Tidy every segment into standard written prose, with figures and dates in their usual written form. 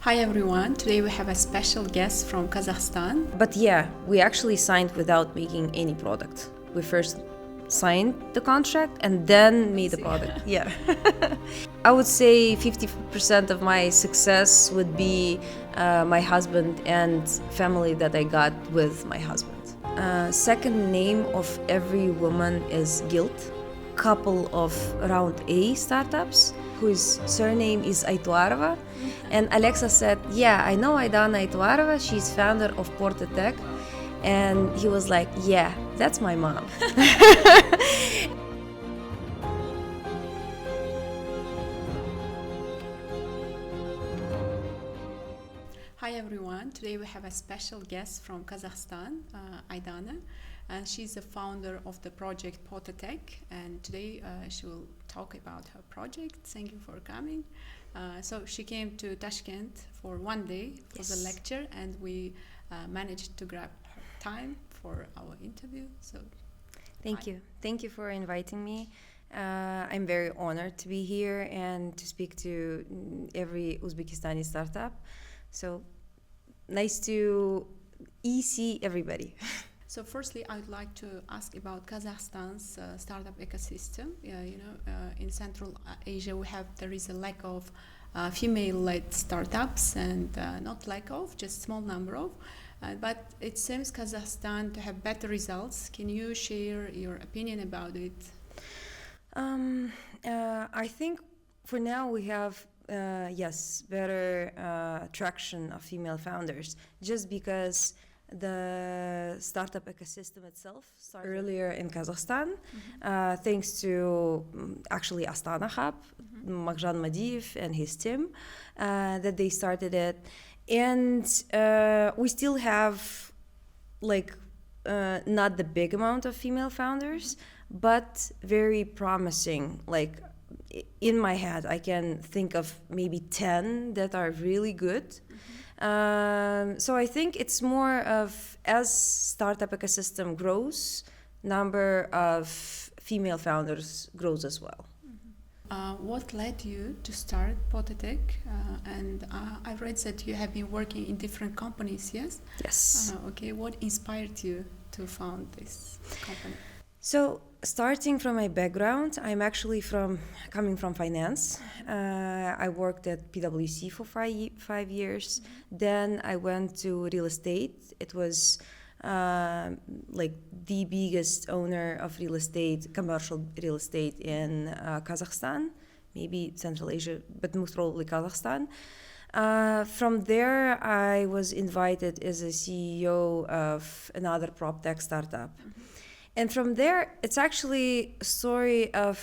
Hi everyone, today we have a special guest from Kazakhstan. But yeah, we actually signed without making any product. We first signed the contract and then made the product. Yeah. I would say 50% of my success would be my husband and family that I got with my husband. Second name of every woman is Guilt. Couple of around A startups whose surname is Aituarova. And Alexa said, yeah, I know Aidana Aituarova, she's founder of Porte Tech. And he was like, yeah, that's my mom. Hi everyone, today we have a special guest from Kazakhstan, Aidana, and she's the founder of the project Porte Tech, and today she will talk about her project. Thank you for coming. So she came to Tashkent for one day for the lecture, and we managed to grab her time for our interview. So Thank you for inviting me. I'm very honored to be here and to speak to every Uzbekistani startup. So nice to see everybody. So firstly, I'd like to ask about Kazakhstan's startup ecosystem. In Central Asia, there is a lack of female-led startups, and not lack of, just small number of. But it seems Kazakhstan to have better results. Can you share your opinion about it? I think for now we have better traction of female founders, just because the startup ecosystem itself started earlier in Kazakhstan, thanks to actually Astana Hub, Maghjan Madiev and his team, that they started it. And we still have not the big amount of female founders, but very promising. In my head, I can think of maybe 10 that are really good. So I think it's more of, as startup ecosystem grows, number of female founders grows as well. What led you to start Porte Tech? And I've read that you have been working in different companies, yes? Yes. Okay, what inspired you to found this company? So starting from my background, I'm actually coming from finance. I worked at PwC for 5 years. Then I went to real estate. It was the biggest owner of real estate, commercial real estate in Kazakhstan, maybe Central Asia, but most probably Kazakhstan. From there, I was invited as a CEO of another prop tech startup. And from there, it's actually a story of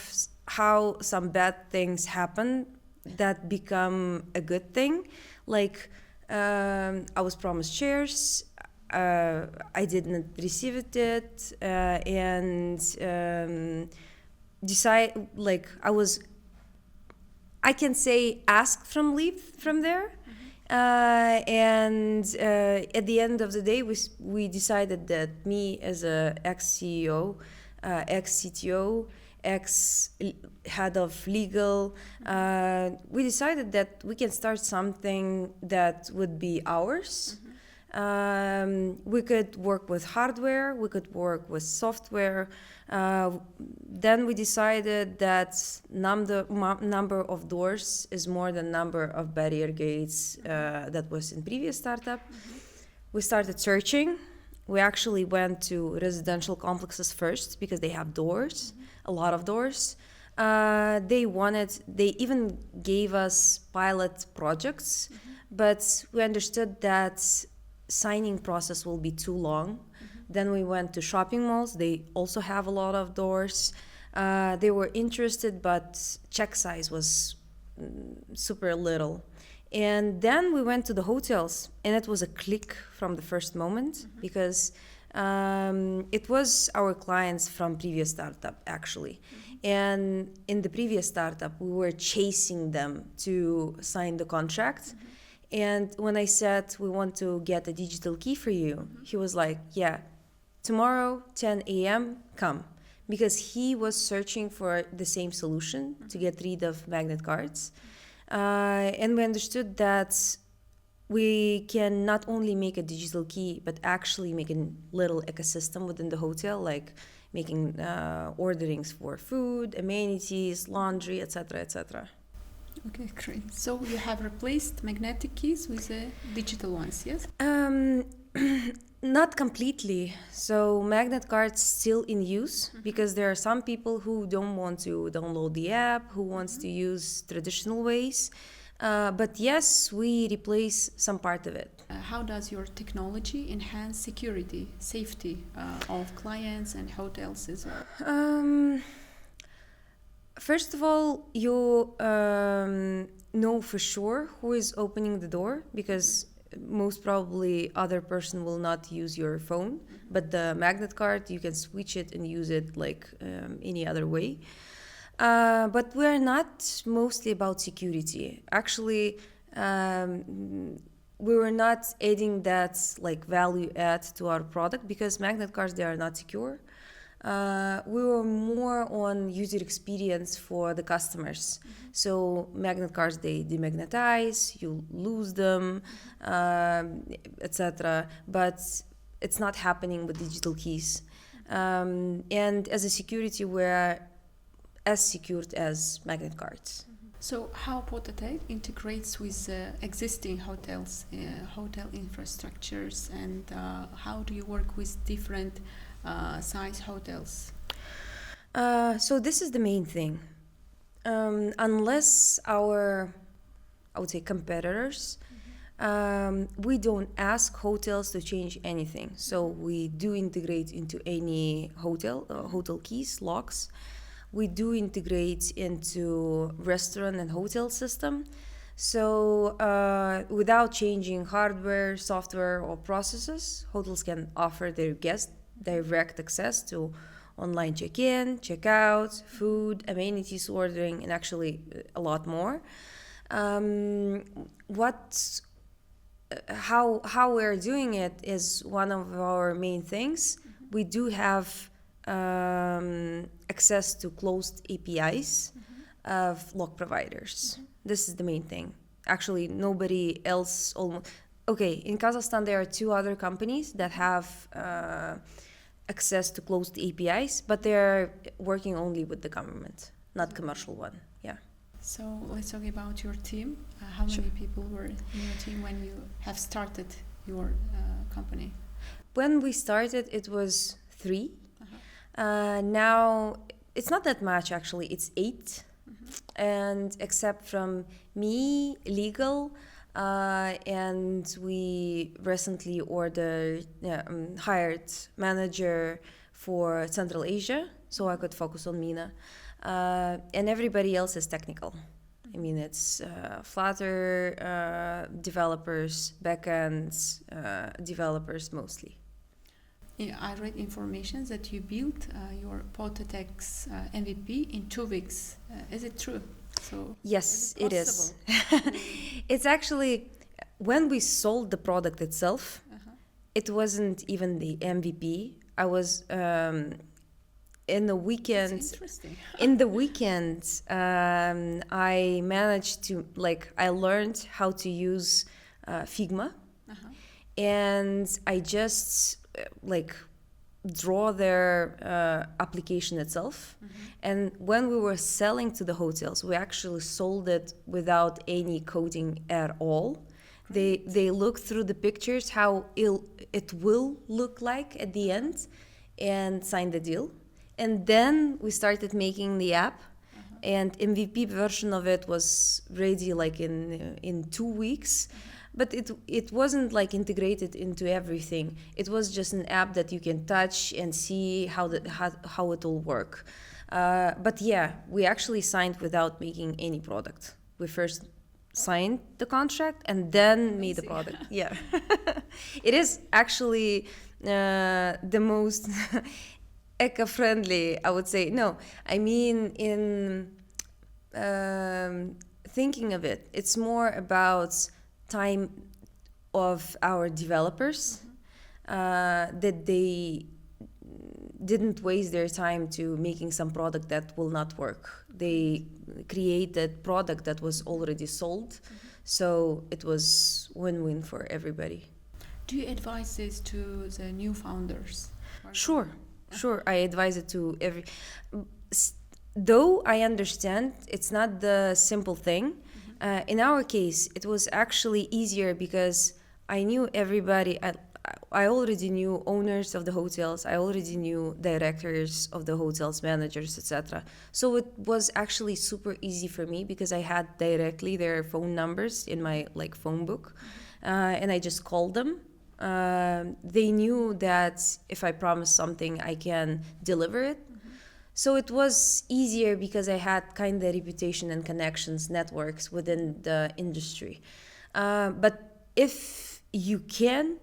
how some bad things happen that become a good thing. I was promised shares, I didn't receive it, and I can say asked from leave from there. And at the end of the day, we decided that me as a ex-CEO, ex-CTO, ex-head of legal, we decided that we can start something that would be ours. We could work with hardware, we could work with software. Then we decided that number of doors is more than number of barrier gates that was in previous startup. We started searching. We actually went to residential complexes first because they have doors, a lot of doors. They even gave us pilot projects, but we understood that signing process will be too long. Then we went to shopping malls. They also have a lot of doors. They were interested, but check size was super little. And then we went to the hotels, and it was a click from the first moment, because it was our clients from previous startup, actually. And in the previous startup, we were chasing them to sign the contract. And when I said, we want to get a digital key for you, he was like, yeah, tomorrow, 10 a.m., come. Because he was searching for the same solution to get rid of magnet cards. And we understood that we can not only make a digital key, but actually make a little ecosystem within the hotel, like making orderings for food, amenities, laundry, etc., etc. Okay, great. So you have replaced magnetic keys with digital ones, yes? Not completely. So magnet cards still in use because there are some people who don't want to download the app, who wants to use traditional ways. But yes, we replace some part of it. How does your technology enhance security, safety of clients and hotels as well? First of all, you know for sure who is opening the door, because most probably other person will not use your phone, but the magnet card, you can switch it and use it like any other way. But we're not mostly about security. Actually, we were not adding that like value add to our product because magnet cards, they are not secure. We were more on user experience for the customers. So magnet cards, they demagnetize, you lose them, etc. But it's not happening with digital keys. And as a security, we're as secured as magnet cards. So how Porte Tech integrates with existing hotels, hotel infrastructures, and how do you work with different size hotels? So this is the main thing. Unless our, I would say, competitors, we don't ask hotels to change anything. So we do integrate into any hotel, hotel keys, locks. We do integrate into restaurant and hotel system. So without changing hardware, software, or processes, hotels can offer their guests direct access to online check-in, check-out, food, amenities ordering, and actually a lot more. How we're doing it is one of our main things. We do have access to closed APIs of lock providers. This is the main thing. Actually, nobody else almost. Okay, in Kazakhstan there are two other companies that have access to closed APIs, but they're working only with the government, not commercial one. Yeah. So let's talk about your team. How many people were in your team when you have started your company? When we started, it was 3. Now it's not that much actually. It's 8, and except from me, legal. And we recently hired manager for Central Asia, so I could focus on MENA. And everybody else is technical. I mean, it's Flutter developers, backends developers mostly. Yeah, I read information that you built your Porte Tech's MVP in 2 weeks. Is it true? So yes, it is. It's actually, when we sold the product itself, it wasn't even the MVP. I was in the weekend. That's interesting. In the weekend, I managed to I learned how to use Figma, and I just draw their application itself. And when we were selling to the hotels, we actually sold it without any coding at all. They looked through the pictures, how it will look like at the end, and signed the deal. And then we started making the app, and MVP version of it was ready in 2 weeks. But it wasn't integrated into everything. It was just an app that you can touch and see how it will work. But yeah, we actually signed without making any product. We first signed the contract and then made the product. Yeah. It is actually the most eco-friendly, I would say. No, I mean in thinking of it, it's more about time of our developers, that they didn't waste their time to making some product that will not work. They created product that was already sold, so it was win-win for everybody. Do you advise this to the new founders? Sure. I advise it to every. Though I understand it's not the simple thing. In our case, it was actually easier because I knew everybody. I already knew owners of the hotels. I already knew directors of the hotels, managers, etc. So it was actually super easy for me because I had directly their phone numbers in my phone book, and I just called them. They knew that if I promise something, I can deliver it. So it was easier because I had kind of reputation and connections, networks within the industry. But if you can,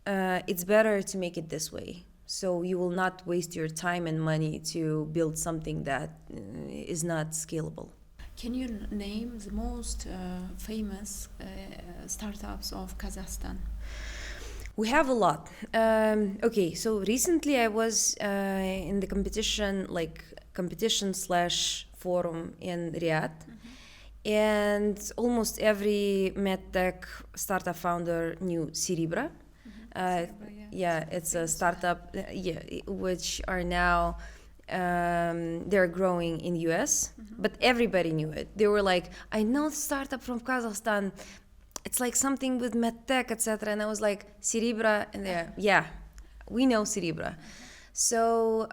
it's better to make it this way. So you will not waste your time and money to build something that is not scalable. Can you name the most famous startups of Kazakhstan? We have a lot. Okay, so recently I was in the competition/forum in Riyadh, and almost every medtech startup founder knew Cerebra. It's a startup, which are now they're growing in US, but everybody knew it. They were like, I know the startup from Kazakhstan. It's like something with medtech, etc. And I was like, Cerebra, and we know Cerebra. So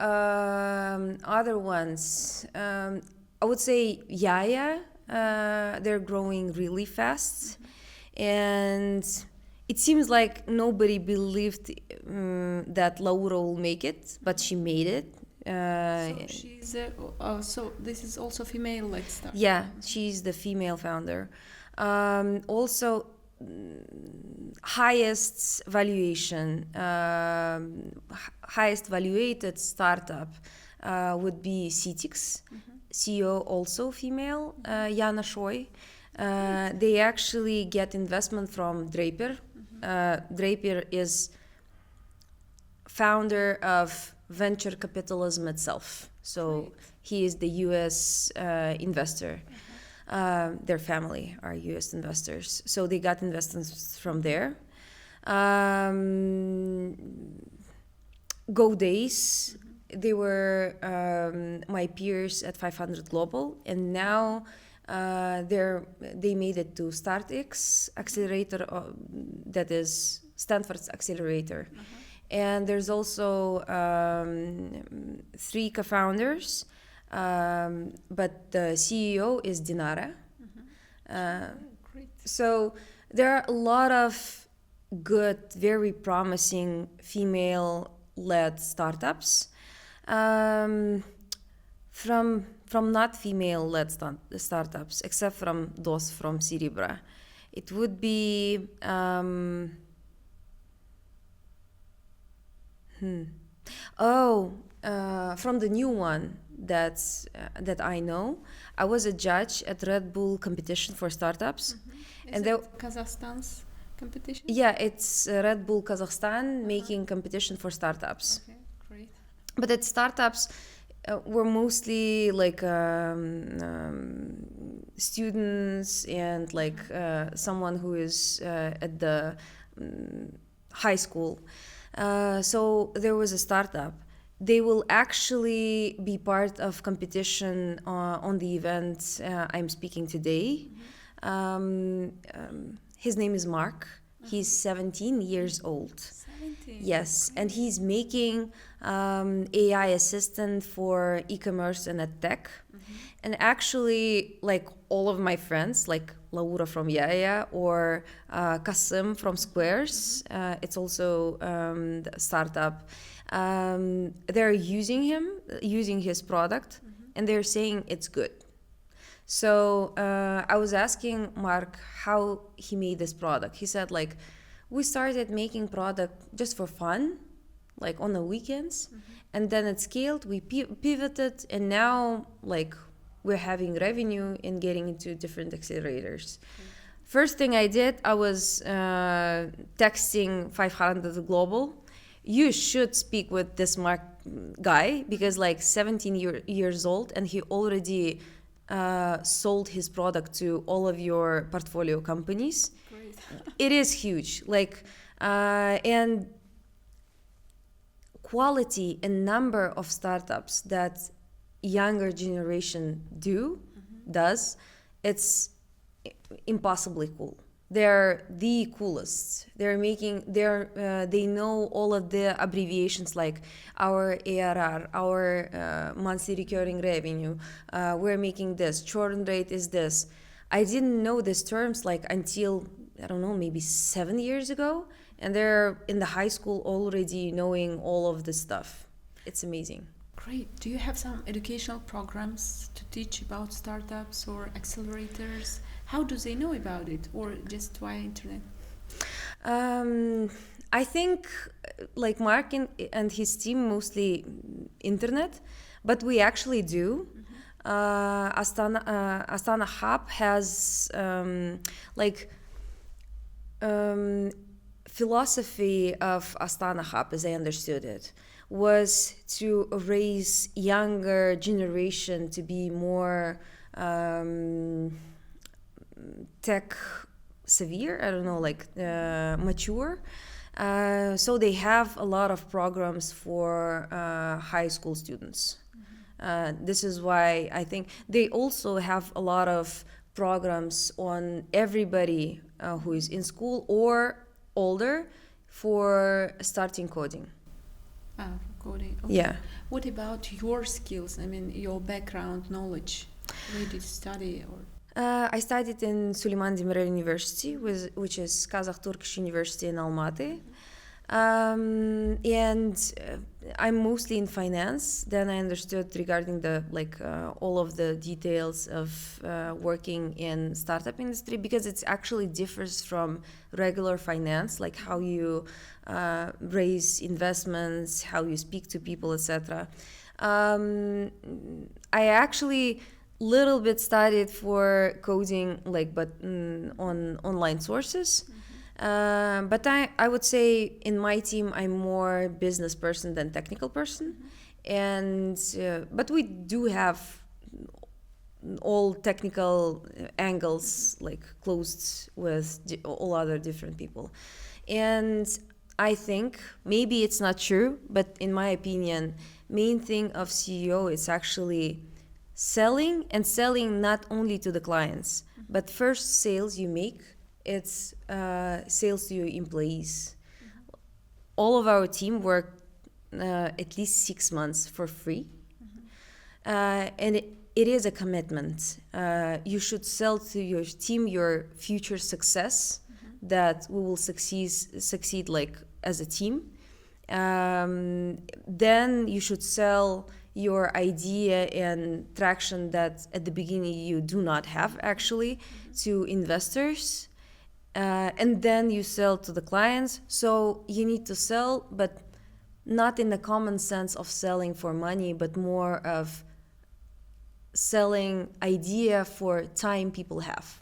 other ones, I would say Yaya. They're growing really fast, and it seems like nobody believed that Laura will make it, but she made it. So she's so this is also female-led startup. Yeah, she's the female founder. Also, highest valuated startup would be CTX. CEO also female, Yana Shoy. They actually get investment from Draper. Draper is founder of venture capitalism itself. So he is the US investor. Their family are US investors. So they got investments from there. Go Days, they were my peers at 500 Global, and now they made it to StartX accelerator, that is Stanford's accelerator. And there's also 3 co-founders, but the CEO is Dinara. So there are a lot of good, very promising female-led startups. From not female-led startups, except from those from Cerebra, it would be from the new one that I know. I was a judge at Red Bull competition for startups. And Kazakhstan's competition? Yeah, it's Red Bull Kazakhstan making competition for startups. Okay, great. But at startups, were mostly students and someone who is at the high school. So there was a startup. They will actually be part of competition on the event I'm speaking today. His name is Mark. He's 17 years old. 17? Yes, and he's making AI assistant for e-commerce and ed tech. And actually, all of my friends, like Laura from Yaya or Kasim from Squares, it's also the startup. They're using his product, and they're saying it's good. So I was asking Mark how he made this product. He said, we started making product just for fun, on the weekends, and then it scaled, we pivoted, and now we're having revenue and getting into different accelerators. First thing I did, I was texting 500 Global. You should speak with this Mark guy, because 17 years old, and he already sold his product to all of your portfolio companies. Great. It is huge. And quality and number of startups that younger generation does, it's impossibly cool. They're the coolest. They know all of the abbreviations like our ARR, our monthly recurring revenue. We're making this. Churn rate is this. I didn't know these terms until, I don't know, maybe 7 years ago. And they're in the high school already knowing all of this stuff. It's amazing. Great. Do you have some educational programs to teach about startups or accelerators? How do they know about it, or just via internet? I think Mark and his team mostly internet, but we actually do. Astana Hub has philosophy of Astana Hub, as I understood it, was to raise younger generation to be more tech severe, I don't know, mature. So they have a lot of programs for high school students. This is why I think they also have a lot of programs on everybody who is in school or older for starting coding. For coding. Okay. Yeah. What about your skills? I mean, your background knowledge. Where did you study? Or I studied in Süleyman Demirel University, which is Kazakh-Turkish University in Almaty. And I'm mostly in finance. Then I understood regarding the all of the details of working in startup industry, because it actually differs from regular finance, like how you raise investments, how you speak to people, etc. I actually little bit studied for coding, but on online sources. But I would say in my team I'm more business person than technical person, and but we do have all technical angles closed with all other different people. And I think maybe it's not true, but in my opinion, main thing of CEO is actually selling, and selling not only to the clients, but first sales you make, it's sales to your employees. All of our team worked at least 6 months for free. And it is a commitment. You should sell to your team your future success, that we will succeed as a team. Then you should sell your idea and traction that at the beginning you do not have actually to investors. And then you sell to the clients. So you need to sell, but not in the common sense of selling for money, but more of selling idea for time people have.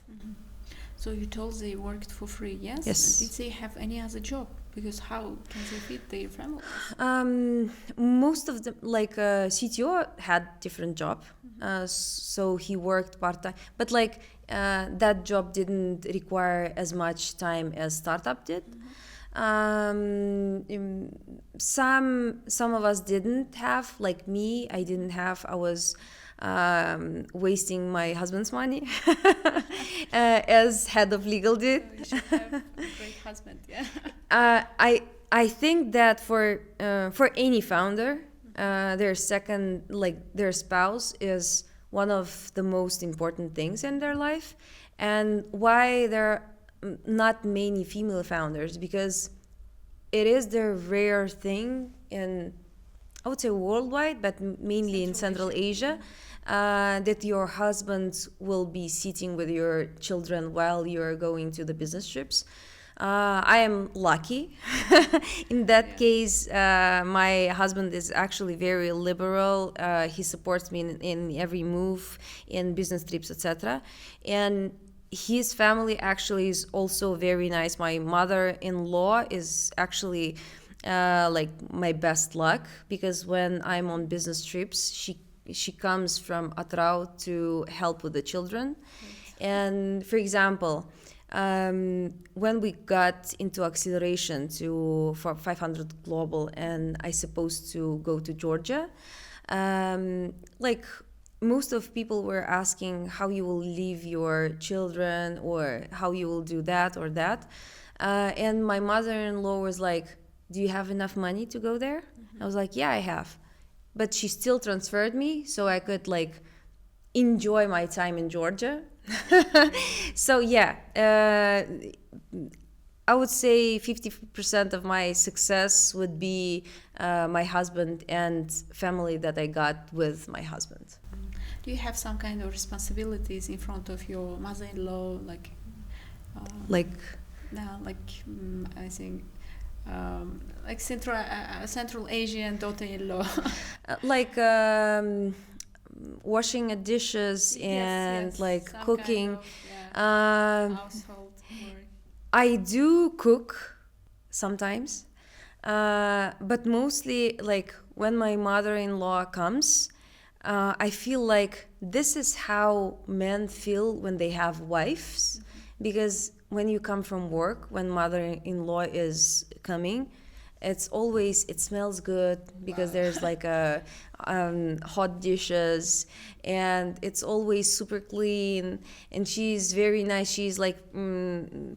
So you told they worked for free, yes? Yes. Did they have any other job? Because how can they feed their families? Most of them, CTO had different job. So he worked part-time. But that job didn't require as much time as startup did. Some of us didn't have, like me, I didn't have. I was wasting my husband's money as head of legal did. So you should have a great husband, yeah. I think that for any founder, their their spouse is one of the most important things in their life. And why there are not many female founders, because it is the rare thing in, I would say worldwide, but mainly in Central Asia, that your husband will be sitting with your children while you're going to the business trips. I am lucky. In that case, my husband is actually very liberal. He supports me in every move, in business trips, etc. And his family actually is also very nice. My mother-in-law is actually my best luck, because when I'm on business trips, she comes from Atrau to help with the children. And for example, when we got into acceleration for 500 Global, and I supposed to go to Georgia, like most of people were asking how you will leave your children or how you will do that or that. And my mother-in-law was like, do you have enough money to go there? I was like, yeah, I have. But she still transferred me so I could like enjoy my time in Georgia. So yeah, I would say 50% of my success would be my husband and family that I got with my husband. Do you have some kind of responsibilities in front of your mother-in-law, like? I think. Like Central Asian daughter-in-law. Washing dishes and some cooking. Kind of, household work. I do cook sometimes, but mostly like when my mother-in-law comes, I feel like this is how men feel when they have wives, because when you come from work, when mother-in-law is coming, it smells good because there's like a hot dishes, and it's always super clean, and she's very nice. She's like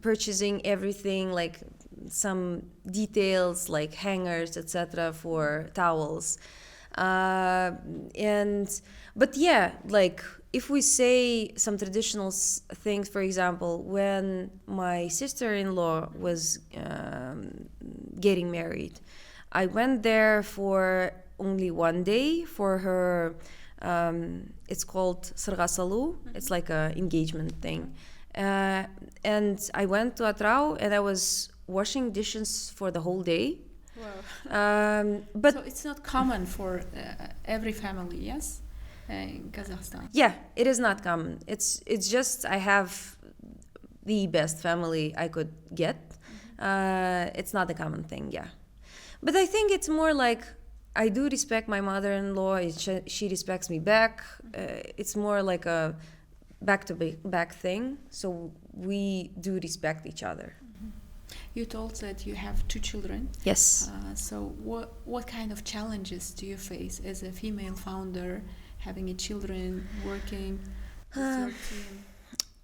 purchasing everything, like some details like hangers, etc. for towels. But yeah, like if we say some traditional things, for example, when my sister-in-law was getting married, I went there for only one day for her, it's called Sargasalu, it's like a engagement thing. And I went to Atrau and I was washing dishes for the whole day. Wow. But so it's not common for every family, yes? In Kazakhstan. Yeah, it is not common. It's just I have the best family I could get. It's not a common thing, yeah. But I think it's more like I do respect my mother-in-law. She respects me back. It's more like a back thing. So we do respect each other. You told that you have 2 children. Yes. So what kind of challenges do you face as a female founder, having children, working with your team?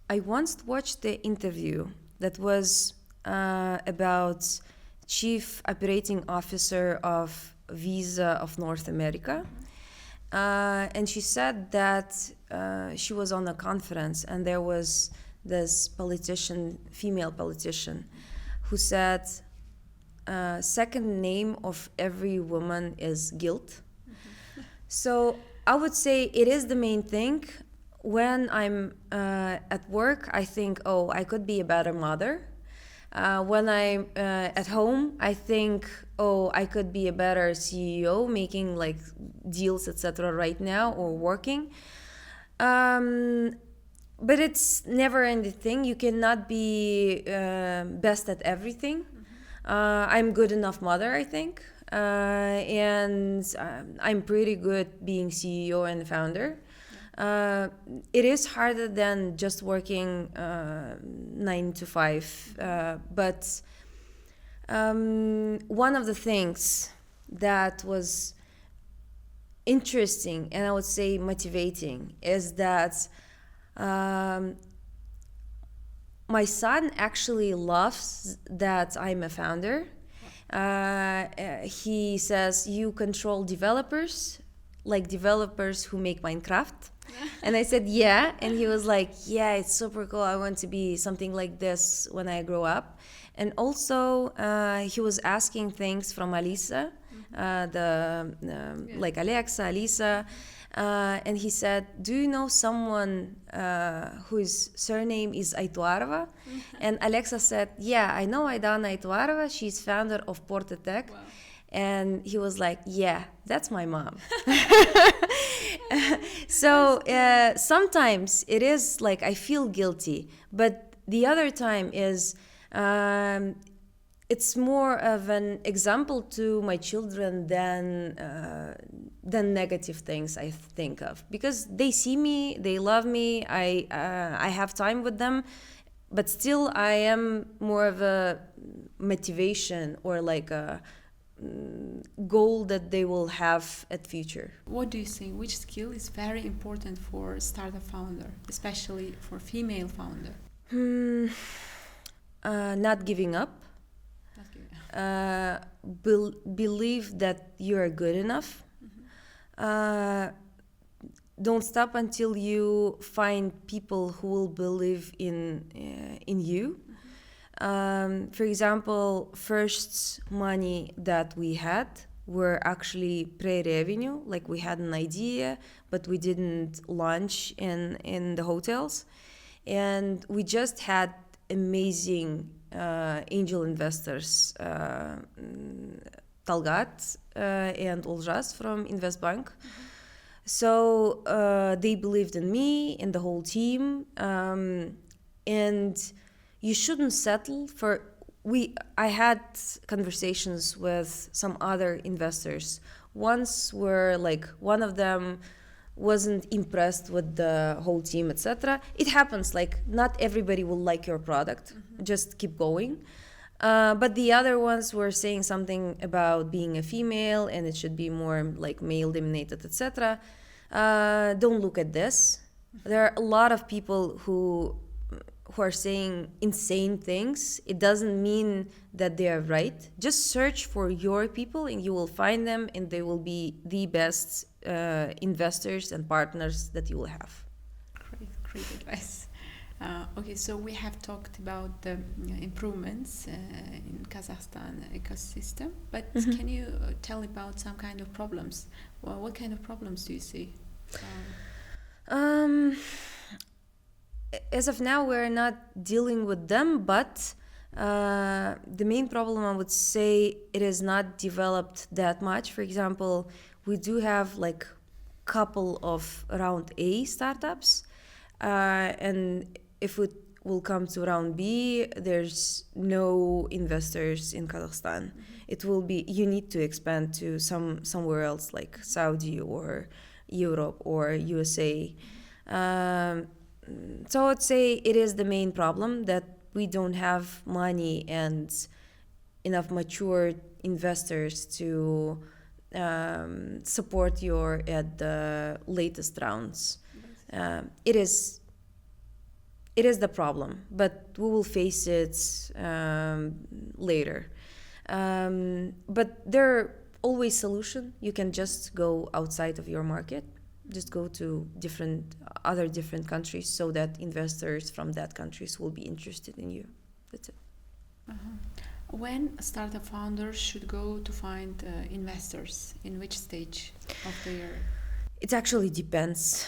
I once watched the interview that was about Chief Operating Officer of Visa of North America. And she said that she was on a conference and there was this female politician, who said, second name of every woman is guilt. So I would say it is the main thing. When I'm at work, I think, oh, I could be a better mother. When I'm at home, I think, oh, I could be a better CEO, making like deals, etc. right now, or working. But it's never ending thing. You cannot be best at everything. I'm good enough mother, I think. And I'm pretty good being CEO and founder. It is harder than just working 9 to 5. But one of the things that was interesting and I would say motivating is that my son actually loves that I'm a founder. He says, you control developers, like developers who make Minecraft. And I said, yeah. And he was like, yeah, it's super cool. I want to be something like this when I grow up. And also, he was asking things from Alisa, like Alexa, Alisa. And he said, do you know someone whose surname is Aituarova? And Alexa said, yeah, I know Aidana Aituarova. She's founder of Porte Tech. Wow. And he was like, yeah, that's my mom. So sometimes it is like I feel guilty, but the other time is it's more of an example to my children than negative things I think of, because they see me, they love me, I have time with them, but still I am more of a motivation or like a goal that they will have at future. What do you think? Which skill is very important for startup founder, especially for female founder? Not giving up. Believe that you are good enough. Don't stop until you find people who will believe in you. For example, first money that we had were actually pre-revenue, like we had an idea, but we didn't launch in the hotels. And we just had amazing angel investors, Talgat and Oljas from Investbank. So they believed in me, in the whole team, and you shouldn't settle for. I had conversations with some other investors. Once where like one of them wasn't impressed with the whole team, etc. It happens, like not everybody will like your product. Just keep going. But the other ones were saying something about being a female and it should be more like male dominated, etc. Don't look at this. There are a lot of people who are saying insane things. It doesn't mean that they are right. Just search for your people and you will find them, and they will be the best investors and partners that you will have. Great advice. Okay, so we have talked about the improvements in Kazakhstan ecosystem, but can you tell about some kind of problems? Well, what kind of problems do you see? As of now, we're not dealing with them, but the main problem, I would say, it is not developed that much. For example, we do have like couple of round A startups, and if it will come to round B, there's no investors in Kazakhstan. It will be, you need to expand to somewhere else like Saudi or Europe or USA. So I'd say it is the main problem, that we don't have money and enough mature investors to support you at the latest rounds. It is the problem, but we will face it later. But there are always solutions. You can just go outside of your market. Just go to other different countries so that investors from that countries will be interested in you. That's it. When startup founders should go to find investors? In which stage of their? It actually depends.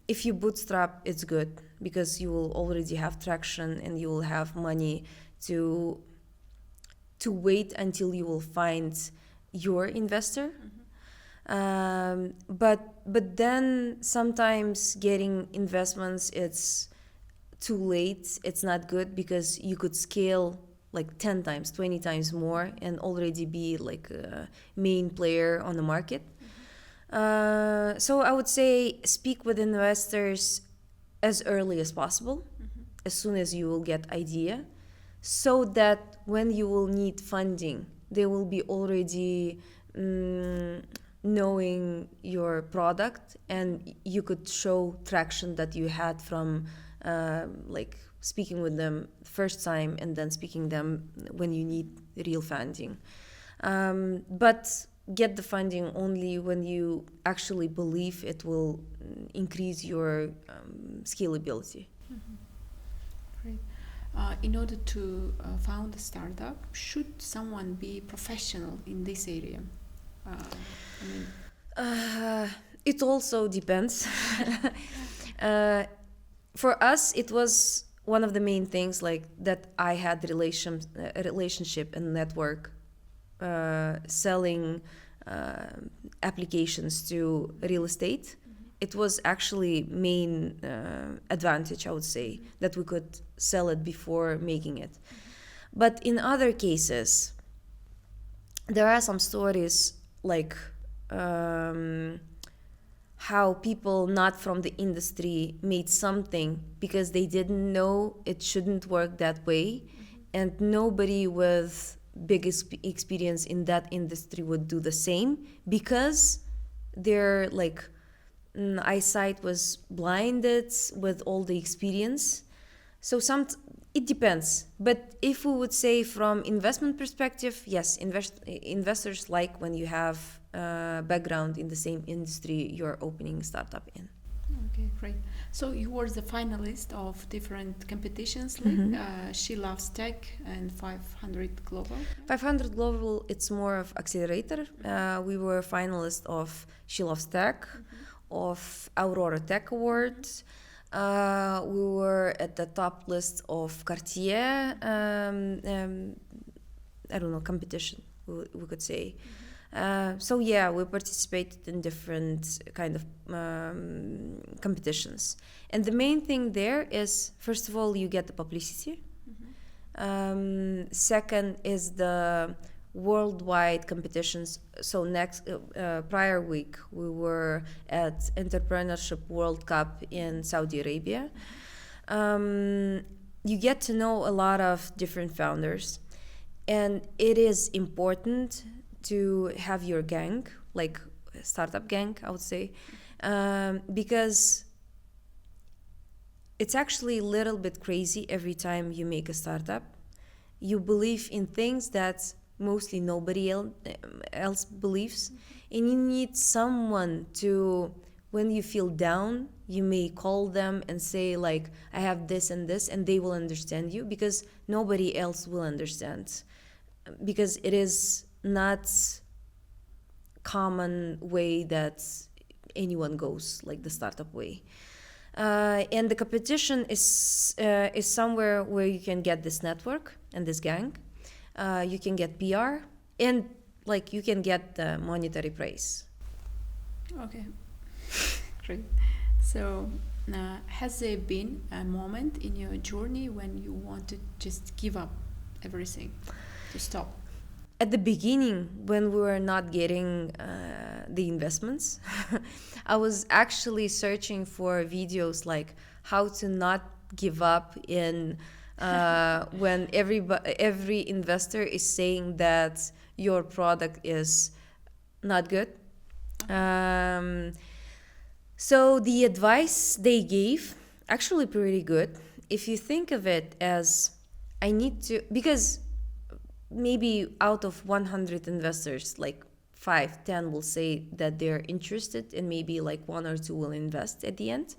If you bootstrap, it's good because you will already have traction and you will have money to wait until you will find your investor. But then sometimes getting investments, it's too late. It's not good because you could scale like 10 times, 20 times more and already be like a main player on the market. So I would say speak with investors as early as possible, as soon as you will get idea, so that when you will need funding, they will be already knowing your product, and you could show traction that you had from like speaking with them first time and then speaking them when you need real funding. But get the funding only when you actually believe it will increase your scalability. Great. In order to found a startup, should someone be professional in this area? It also depends. For us, it was one of the main things, like that I had a relationship and network selling applications to real estate. It was actually main advantage, I would say, that we could sell it before making it. But in other cases, there are some stories like how people not from the industry made something because they didn't know it shouldn't work that way, and nobody with big experience in that industry would do the same because their like eyesight was blinded with all the experience. So it depends. But if we would say from investment perspective, yes, investors like when you have background in the same industry you're opening a startup in. Okay, great. So you were the finalist of different competitions like She Loves Tech and 500 Global. 500 Global, it's more of accelerator. We were finalists of She Loves Tech, of Aurora Tech Awards. We were at the top list of Cartier, I don't know, competition, we could say. So yeah, we participated in different kind of competitions. And the main thing there is, first of all, you get the publicity. Second is the worldwide competitions. So prior week, we were at Entrepreneurship World Cup in Saudi Arabia. You get to know a lot of different founders. And it is important to have your gang, like startup gang, I would say, because it's actually a little bit crazy every time you make a startup. You believe in things that mostly nobody else believes, and you need someone to, when you feel down, you may call them and say like, I have this and this, and they will understand you because nobody else will understand, because it is not common way that anyone goes, like the startup way. And the competition is somewhere where you can get this network and this gang. You can get PR, and like you can get the monetary prize. Okay, great. So has there been a moment in your journey when you want to just give up everything, to stop? At the beginning, when we were not getting the investments, I was actually searching for videos like how to not give up in when every investor is saying that your product is not good. So the advice they gave, actually pretty good. If you think of it as, I need to, because maybe out of 100 investors, like 5-10 will say that they're interested, and maybe like 1 or 2 will invest at the end.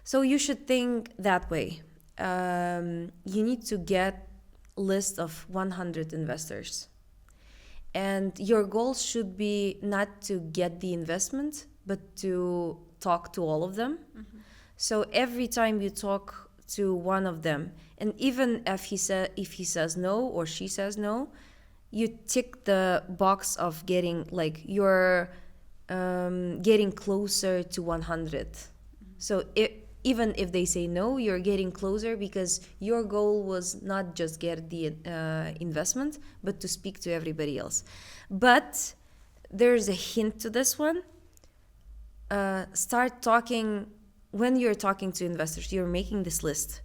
So you should think that way. You need to get a list of 100 investors, and your goal should be not to get the investment, but to talk to all of them. So every time you talk to one of them, and even if he says no or she says no, you tick the box of getting, like, you're getting closer to 100. So even if they say no, you're getting closer, because your goal was not just get the investment, but to speak to everybody else. But there's a hint to this one. Start talking. When you're talking to investors, you're making this list.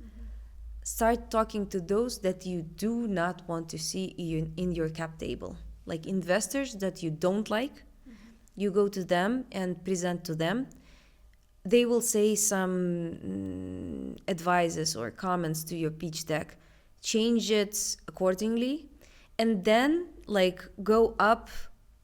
Start talking to those that you do not want to see in your cap table. Like investors that you don't like, you go to them and present to them. They will say some advices or comments to your pitch deck. Change it accordingly, and then like go up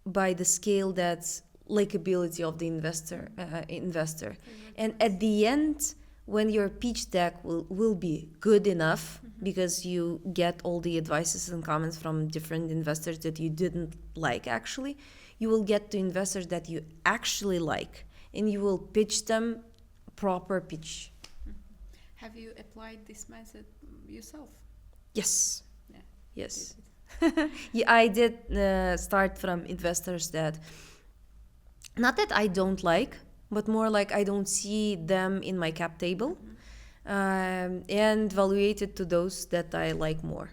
by the scale that's likability of the investor. And at the end, when your pitch deck will be good enough, because you get all the advices and comments from different investors that you didn't like, actually, you will get to investors that you actually like, and you will pitch them proper pitch. Have you applied this method yourself? Yes. Yeah. Yes. Yeah, I did start from investors that, not that I don't like, but more like I don't see them in my cap table, and evaluated to those that I like more.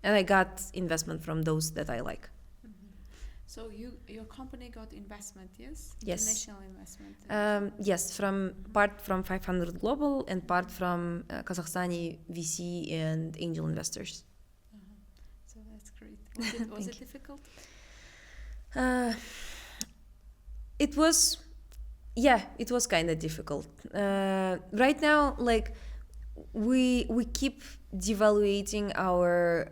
and I got investment from those that I like. So your company got investment, yes? Yes. International investment. Yes, part from 500 Global and part from Kazakhstani VC and angel investors. So that's great. Was it difficult? It was kind of difficult. Right now, like we keep devaluating our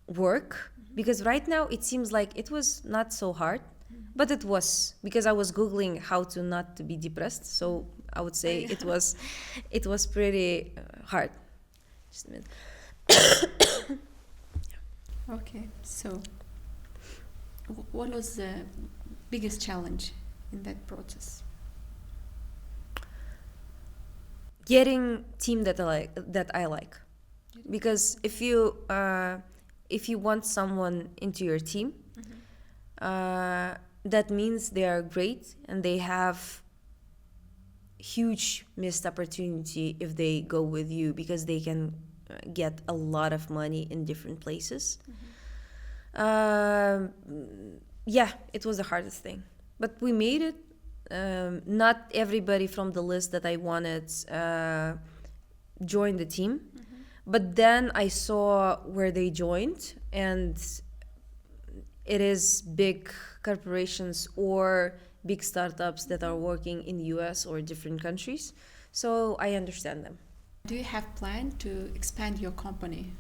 work, because right now it seems like it was not so hard, but it was, because I was Googling how to not to be depressed. So I would say it was pretty hard. Just a minute. Okay, so what was the biggest challenge in that process? Getting team that I like, because if you want someone into your team, that means they are great and they have huge missed opportunity if they go with you, because they can get a lot of money in different places. It was the hardest thing, but we made it. Not everybody from the list that I wanted joined the team, but then I saw where they joined, and it is big corporations or big startups that are working in the US or different countries, so I understand them. Do you have plan to expand your company?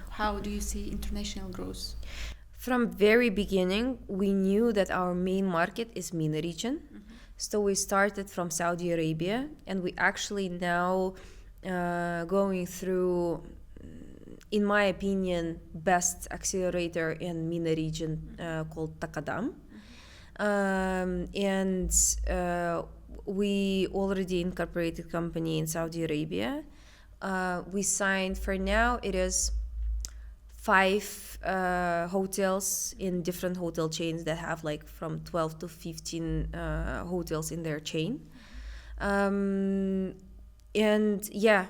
How do you see international growth? From very beginning, we knew that our main market is MENA region. So we started from Saudi Arabia, and we actually now going through, in my opinion, best accelerator in MENA region called Taqadam. And we already incorporated company in Saudi Arabia. We signed, for now, it is 5 hotels in different hotel chains that have like from 12 to 15 hotels in their chain. And yeah,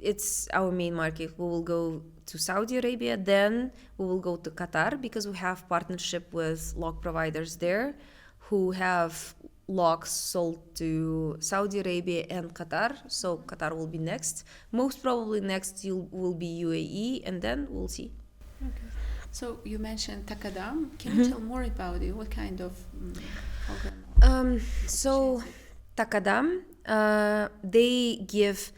it's our main market. We will go to Saudi Arabia, then we will go to Qatar, because we have partnership with lock providers there who have locks sold to Saudi Arabia and Qatar. So Qatar will be next. Most probably next will be UAE, and then we'll see. Okay. So you mentioned Taqadam. Can you tell more about it? What kind of program? So Taqadam, they give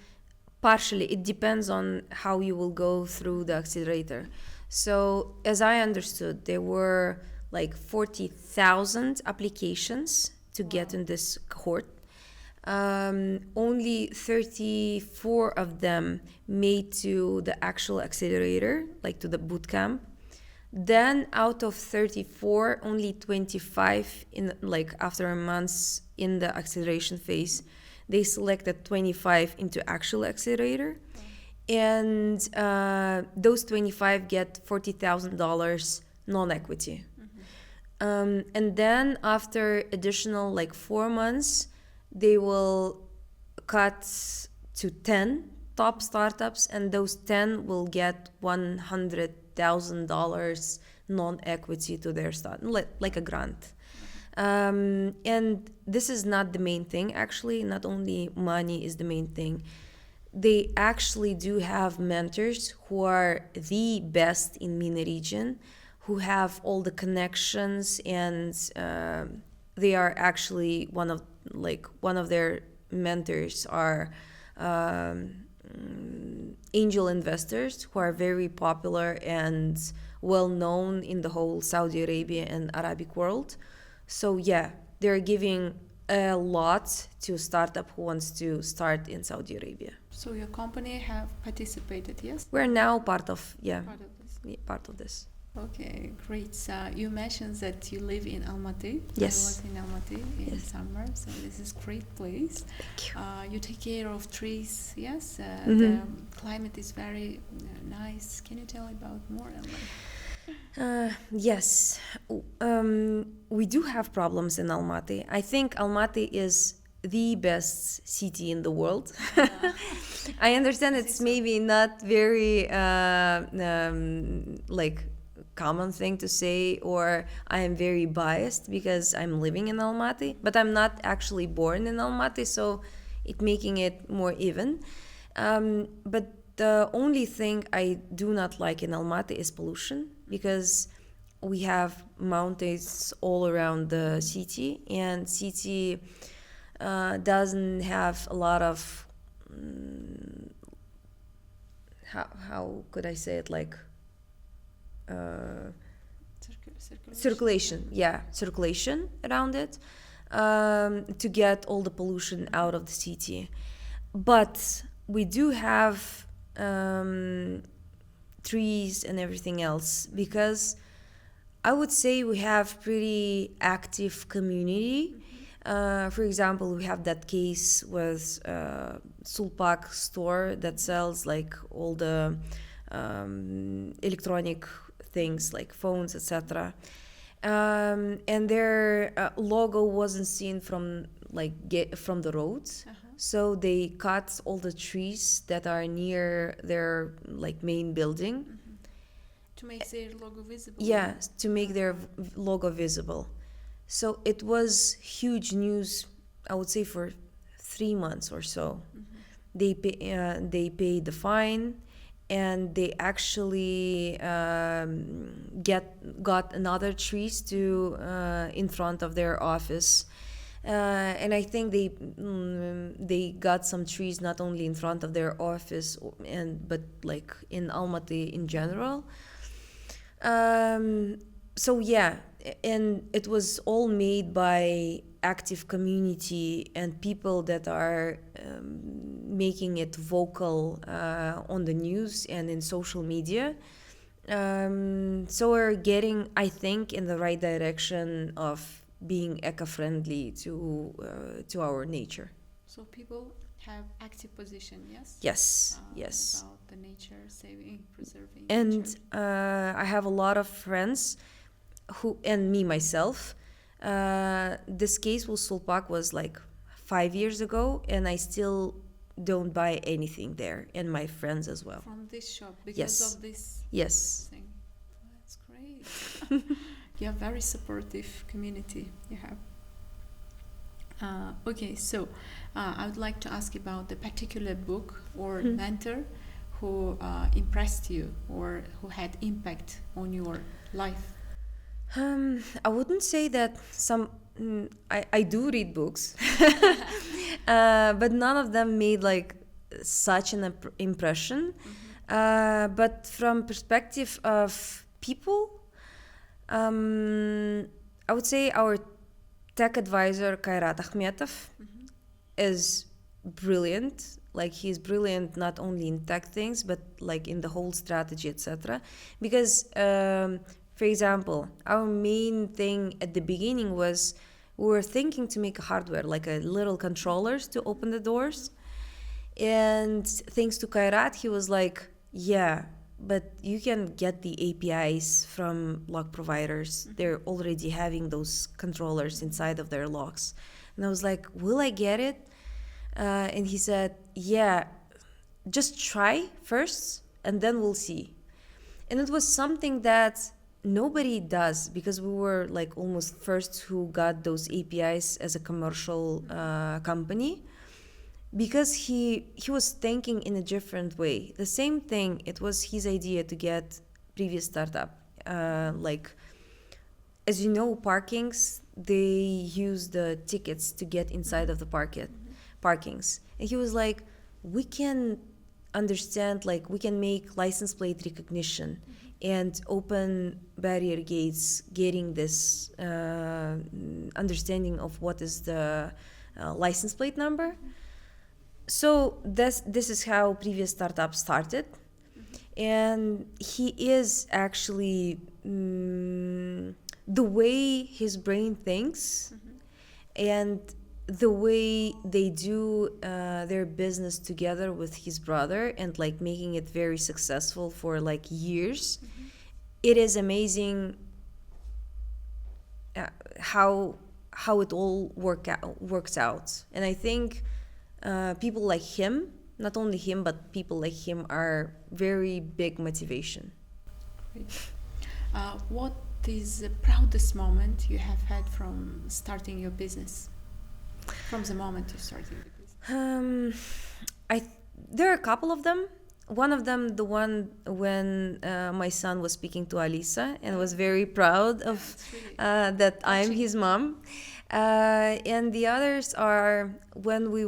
partially, it depends on how you will go through the accelerator. So as I understood, there were like 40,000 applications to get in this cohort. Only 34 of them made to the actual accelerator, like to the boot camp. Then out of 34, only 25 in like after a month in the acceleration phase, they selected 25 into actual accelerator. And those 25 get $40,000 non-equity. And then after additional like 4 months, they will cut to 10 top startups, and those 10 will get $100,000 non-equity to their start, like a grant. And this is not the main thing, actually. Not only money is the main thing. They actually do have mentors who are the best in MENA region, who have all the connections, and they are actually one of their mentors are angel investors who are very popular and well known in the whole Saudi Arabia and Arabic world. So yeah, they're giving a lot to a startup who wants to start in Saudi Arabia. So your company have participated, yes? We're now part of this. Okay, great. So you mentioned that you live in Almaty. Yes. I was in Almaty in summer, so this is a great place. Thank you. You take care of trees, yes? The climate is very nice. Can you tell about more? Yes. We do have problems in Almaty. I think Almaty is the best city in the world. I understand it's maybe not very like common thing to say, or I am very biased because I'm living in Almaty, but I'm not actually born in Almaty, so it making it more even. But the only thing I do not like in Almaty is pollution, because we have mountains all around the city, and city doesn't have a lot of how could I say it, like circulation around it, to get all the pollution out of the city. But we do have trees and everything else, because I would say we have pretty active community. For example, we have that case with Sulpak store that sells like all the electronic things like phones, etc. And their logo wasn't seen from from the roads. So they cut all the trees that are near their like main building. To make their logo visible. Yeah, to make their logo visible. So it was huge news, I would say, for 3 months or so. They paid the fine, and they actually got another trees to in front of their office. And I think they got some trees not only in front of their office but like in Almaty in general. So yeah, and it was all made by active community and people that are making it vocal on the news and in social media. So we're getting, I think, in the right direction of being eco-friendly to our nature. So people have active position, yes? Yes. About the nature, saving, preserving. And nature. I have a lot of friends who, and me myself, this case with Sulpak was like 5 years ago, and I still don't buy anything there, and my friends as well. From this shop, because of this thing. Oh, that's great. You have very supportive community. You have. Okay, so I would like to ask about the particular book or mentor who impressed you or who had impact on your life. I wouldn't say that I do read books, but none of them made like such an impression. But from perspective of people, I would say our tech advisor Kairat Akhmetov is brilliant. Like, he's brilliant not only in tech things, but like in the whole strategy, etc. Because for example, our main thing at the beginning was we were thinking to make a hardware, like a little controllers to open the doors. And thanks to Kairat, he was like, yeah, but you can get the APIs from lock providers. They're already having those controllers inside of their locks. And I was like, will I get it? And he said, yeah, just try first and then we'll see. And it was something that nobody does, because we were like almost first who got those APIs as a commercial company, because he was thinking in a different way. The same thing, it was his idea to get previous startup. Like, as you know, parkings, they use the tickets to get inside of the parkings. And he was like, we can understand, like we can make license plate recognition and open barrier gates, getting this understanding of what is the license plate number. So this is how previous startup started. And he is actually the way his brain thinks and the way they do their business together with his brother and like making it very successful for like years. It is amazing how how it all works out. And I think people like him, not only him, but people like him are very big motivation. Great. What is the proudest moment you have had from starting your business? From the moment you started the business? There are a couple of them. One of them, the one when my son was speaking to Alisa and was very proud of that I'm his mom. And the others are when we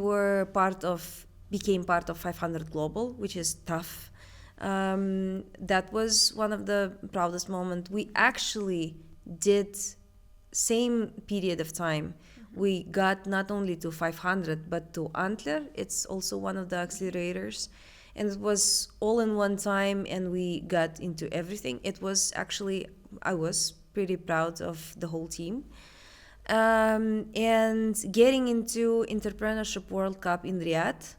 became part of 500 Global, which is tough. That was one of the proudest moments. We actually did same period of time. We got not only to 500 but to Antler. It's also one of the accelerators, and it was all in one time, and we got into everything. It was actually, I was pretty proud of the whole team. And getting into Entrepreneurship World Cup in Riyadh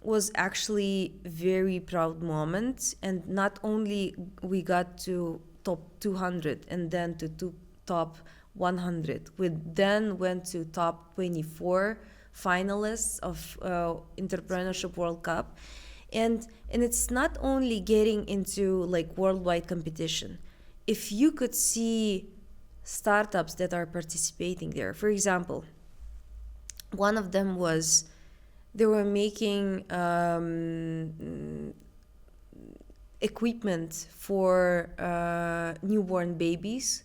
was actually very proud moment. And not only we got to top 200 and then to top 100, we then went to top 24 finalists of Entrepreneurship World Cup. And it's not only getting into like worldwide competition. If you could see startups that are participating there, for example, one of them was they were making equipment for newborn babies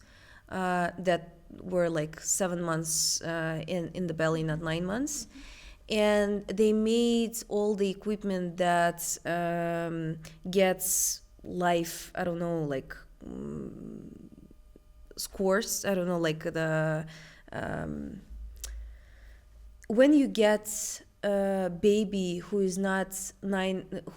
that were like 7 months in the belly, not 9 months. And they made all the equipment that gets life, I don't know, like scores, I don't know, like the when you get a baby who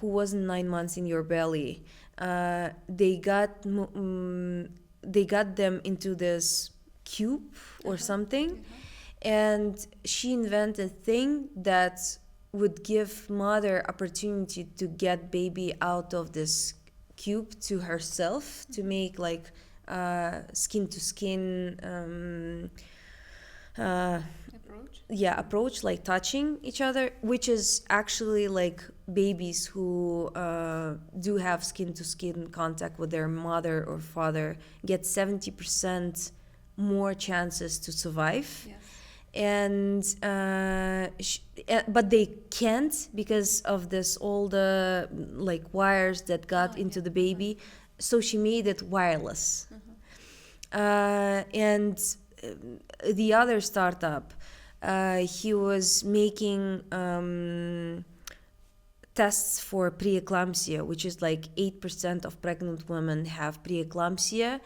wasn't 9 months in your belly, they got them into this cube or something. And she invented a thing that would give mother opportunity to get baby out of this cube to herself, to make like skin to skin approach, like touching each other, which is actually like babies who do have skin to skin contact with their mother or father get 70% more chances to survive. Yes. And but they can't because of this all the like wires that got into the baby. So she made it wireless. And the other startup, he was making tests for preeclampsia, which is like 8% of pregnant women have preeclampsia.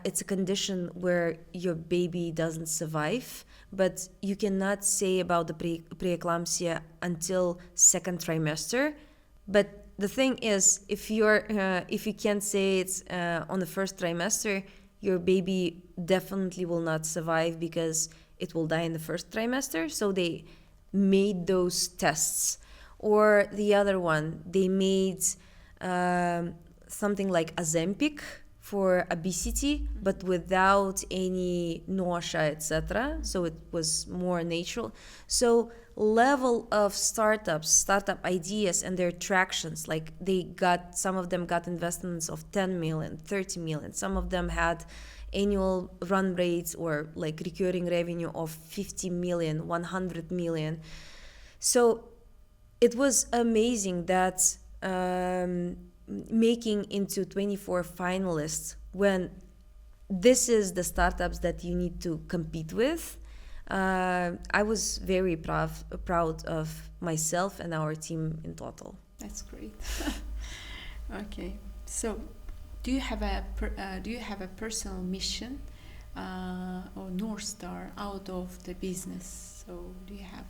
It's a condition where your baby doesn't survive, but you cannot say about the preeclampsia until second trimester. But the thing is, if you can't say it's on the first trimester, your baby definitely will not survive because it will die in the first trimester. So they made those tests. Or the other one, they made something like Ozempic for obesity, but without any nausea, etc. So it was more natural. So level of startup ideas and their tractions, like some of them got investments of 10 million, 30 million. Some of them had annual run rates or like recurring revenue of 50 million, 100 million. So it was amazing that making into 24 finalists when this is the startups that you need to compete with. I was very proud of myself and our team in total. That's great. Okay, so do you have a personal mission or North Star out of the business? So do you have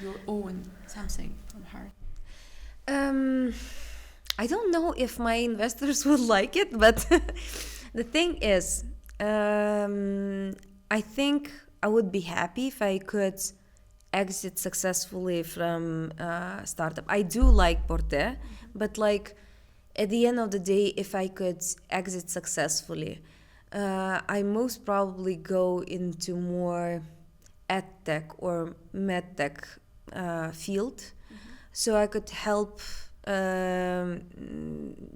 your own something from heart? I don't know if my investors would like it, but the thing is, I think I would be happy if I could exit successfully from startup. I do like Porte, but like at the end of the day, if I could exit successfully, I most probably go into more edtech or medtech field, so I could help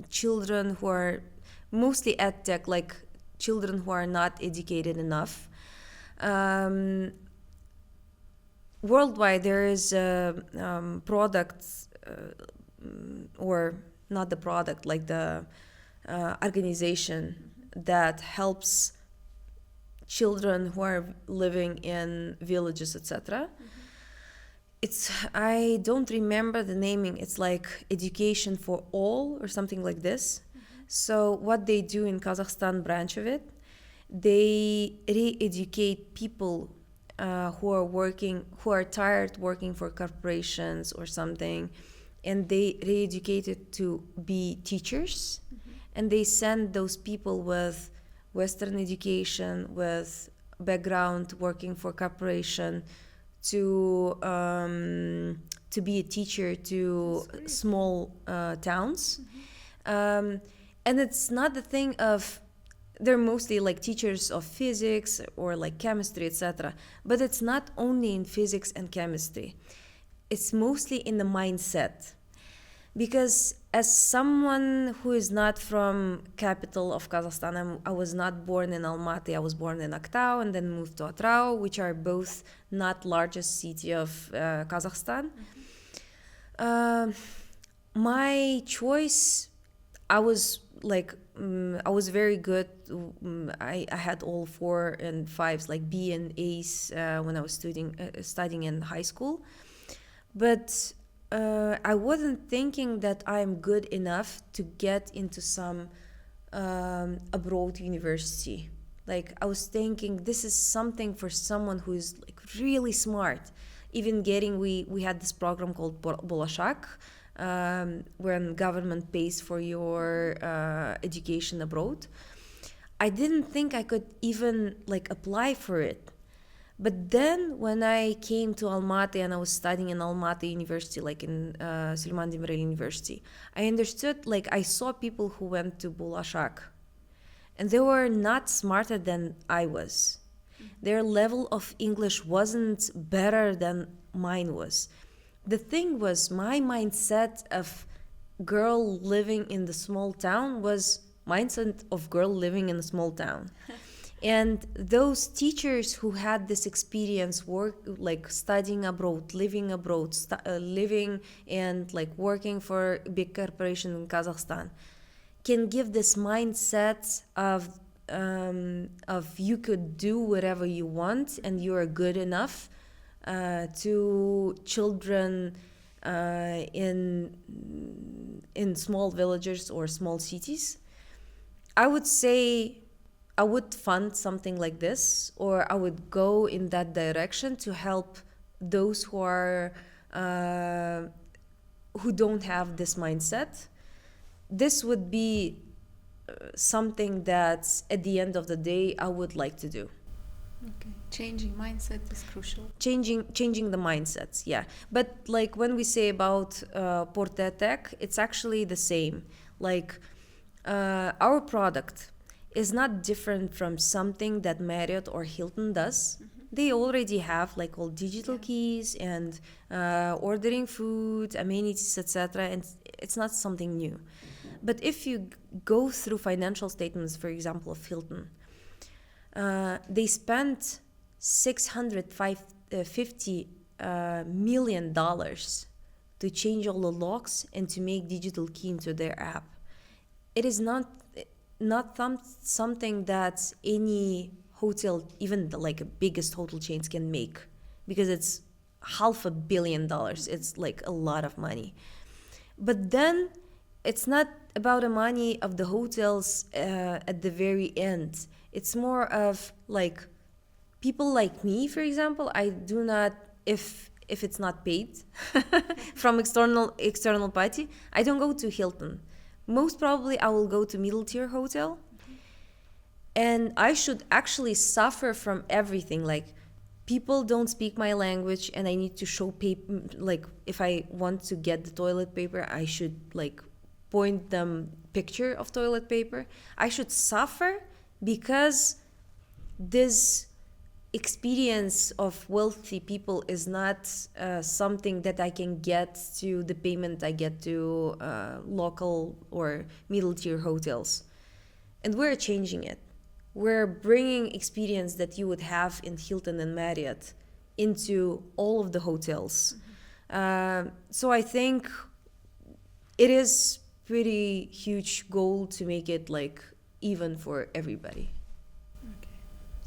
children who are mostly edtech, like children who are not educated enough. Worldwide, there is products, or not the product, like the organization that helps children who are living in villages, etc. I don't remember the naming. It's like Education for All or something like this. So what they do in Kazakhstan branch of it, they re-educate people who are tired working for corporations or something, and they re-educated to be teachers, and they send those people with Western education, with background working for corporation, to be a teacher to small towns. And it's not the thing of, they're mostly like teachers of physics or like chemistry, etc. But it's not only in physics and chemistry. It's mostly in the mindset. Because as someone who is not from capital of Kazakhstan, I was not born in Almaty, I was born in Aktau and then moved to Atrau, which are both not largest city of Kazakhstan. My choice, I was very good. I had all 4 and 5s, like B and A's, when I was studying in high school. But I wasn't thinking that I'm good enough to get into some abroad university. Like, I was thinking this is something for someone who is like really smart. Even we had this program called Bolashak, when government pays for your education abroad. I didn't think I could even like apply for it. But then when I came to Almaty and I was studying in Almaty University, like in Süleyman Demirel University, I understood, like I saw people who went to Bolashak and they were not smarter than I was. Their level of English wasn't better than mine was. The thing was, my mindset of girl living in the small town was mindset of girl living in a small town. And those teachers who had this experience, like studying abroad, living abroad, living and like working for a big corporation in Kazakhstan, can give this mindset of you could do whatever you want and you are good enough, to children in small villages or small cities. I would say I would fund something like this, or I would go in that direction to help those who are who don't have this mindset. This would be something that at the end of the day I would like to do. Okay. Changing mindset is crucial. Changing the mindsets, yeah. But like when we say about Porte Tech, it's actually the same. Like our product is not different from something that Marriott or Hilton does. They already have like all digital keys and ordering food, amenities, etc. And it's not something new. But if you go through financial statements, for example, of Hilton, they spent $650 million to change all the locks and to make digital key into their app. It is not something that any hotel, even the like biggest hotel chains, can make, because it's $500 million. It's like a lot of money. But then it's not about the money of the hotels at the very end. It's more of like people like me, for example. I do not, if it's not paid from external party, I don't go to Hilton. Most probably I will go to middle tier hotel, and I should actually suffer from everything. Like, people don't speak my language and I need to show paper. Like, if I want to get the toilet paper, I should like point them picture of toilet paper. I should suffer because this experience of wealthy people is not something that I can get to the payment I get to local or middle tier hotels. And we're changing it. We're bringing experience that you would have in Hilton and Marriott into all of the hotels. So I think it is pretty huge goal to make it like even for everybody.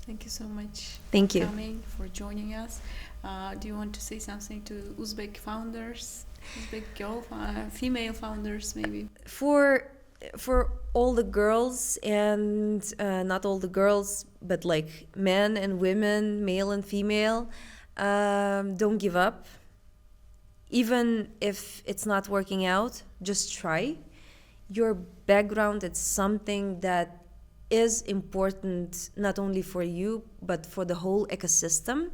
Thank you so much Thank you. for coming, for joining us. Do you want to say something to Uzbek founders, female founders maybe? For all the girls, and not all the girls, but like men and women, male and female, don't give up. Even if it's not working out, just try. Your background is something that is important not only for you but for the whole ecosystem.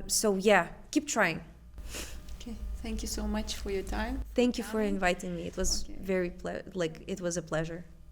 So yeah, keep trying. Okay, thank you so much for your time. Thank you for inviting me. It was very it was a pleasure.